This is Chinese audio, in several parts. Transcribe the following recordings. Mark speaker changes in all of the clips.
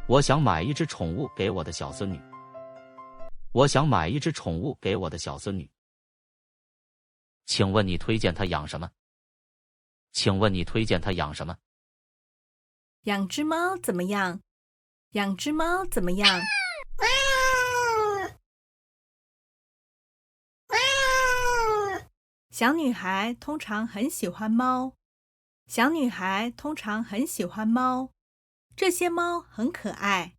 Speaker 1: 我想买一只宠物给我的小孙女。我想买一只宠物给我的小孙女。请问你推荐她养什么？请问你推荐她养什么？
Speaker 2: 养只猫怎么样？养只猫怎么样？小女孩通常很喜欢猫。小女孩通常很喜欢猫。这些猫很可爱。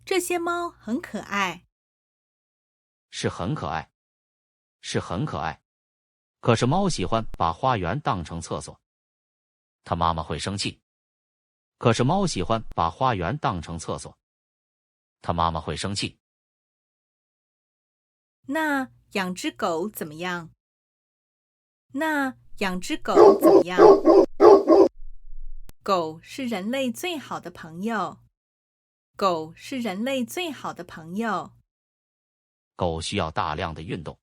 Speaker 2: 这些猫很可爱。
Speaker 1: 是很可爱。是很可爱。可是猫喜欢把花园当成厕所。它妈妈会生气。可是猫喜欢把花园当成厕所。它妈妈会生气。
Speaker 2: 那养只狗怎么样？那养只狗怎么样？狗是人类最好的朋友。狗是人类最好的朋友。
Speaker 1: 狗需要大量的运动。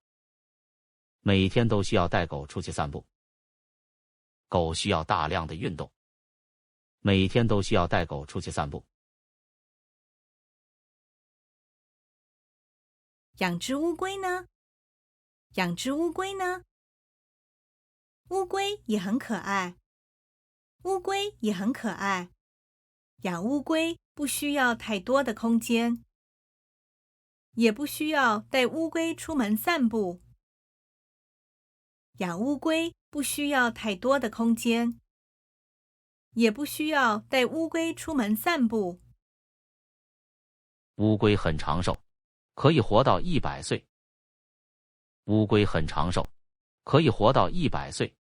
Speaker 1: 每天都需要带狗出去散步。狗需要大量的运动。每天都需要带狗出去散步。
Speaker 2: 养只乌龟呢？养只乌龟呢？乌龟也很可爱。乌龟也很可爱。养乌龟不需要太多的空间，也不需要带乌龟出门散步。养乌龟不需要太多的空间，也不需要带乌龟出门散步。
Speaker 1: 乌龟很长寿，可以活到100岁。乌龟很长寿，可以活到100岁。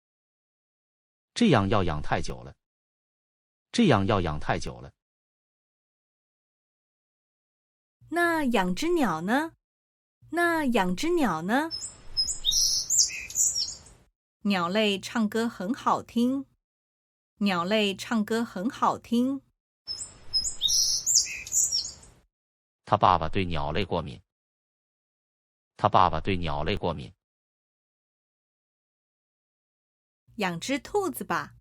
Speaker 1: 这样要养太久了。这样要养太久了。
Speaker 2: 那养只鸟呢？那养只鸟呢？鸟类唱歌很好听。鸟类唱歌很好听。
Speaker 1: 他爸爸对鸟类过敏。他爸爸对鸟类过敏。
Speaker 2: 养只兔子吧。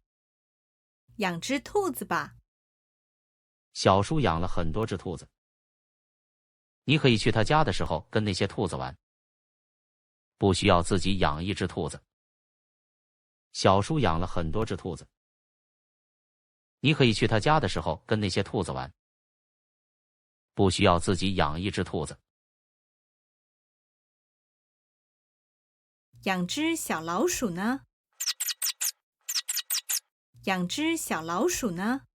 Speaker 2: 养只兔子吧。
Speaker 1: 小叔养了很多只兔子。你可以去他家的时候跟那些兔子玩。不需要自己养一只兔子。小叔养了很多只兔子。你可以去他家的时候跟那些兔子玩。不需要自己养一只兔子。
Speaker 2: 养只小老鼠呢？养只小老鼠呢？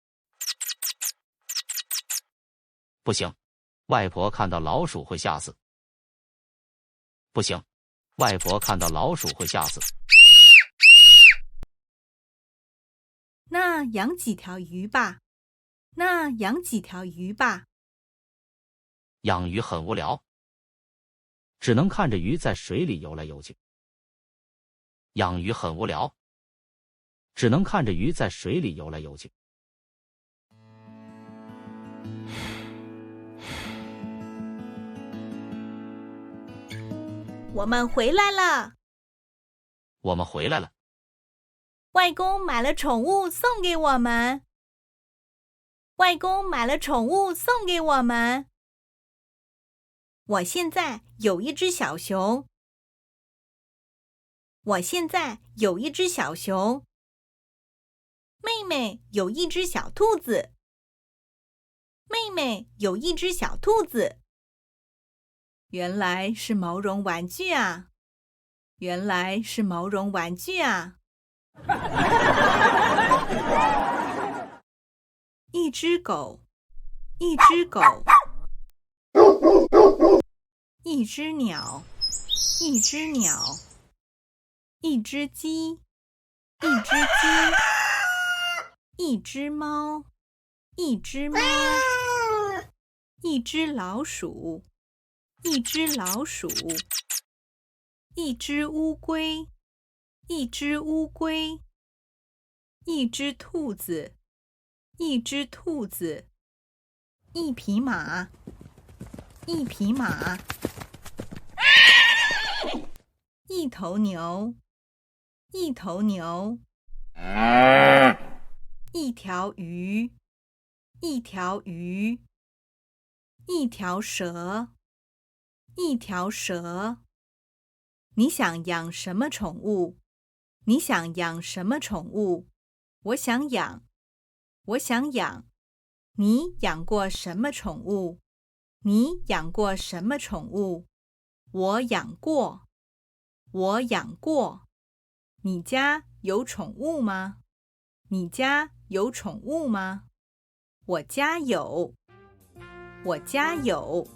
Speaker 1: 不行，外婆看到老鼠会吓死。不行，外婆看到老鼠会吓死。
Speaker 2: 那养几条鱼吧。那养几条鱼吧。
Speaker 1: 养鱼很无聊，只能看着鱼在水里游来游去。养鱼很无聊，只能看着鱼在水里游来游去。
Speaker 2: 我们回来了。
Speaker 1: 我们回来了。
Speaker 2: 外公买了宠物送给我们。外公买了宠物送给我们。我现在有一只小熊。我现在有一只小熊。妹妹有一只小兔子。妹妹有一只小兔子。原来是毛绒玩具啊！原来是毛绒玩具啊！一只狗，一只狗，一只鸟，一只鸟，一只鸡，一只鸡，一只猫，一只猫，一只老鼠，一只老鼠，一只乌龟，一只乌龟，一只兔子，一只兔子，一匹马，一匹马，一头牛，一头牛，一条鱼，一条鱼，一条蛇，一条蛇。你想养什么宠物？你想养什么宠物？我想养，我想养。你养过什么宠物？你养过什么宠物？我养过，我养过。你家有宠物吗？你家有宠物吗？我家有，我家有。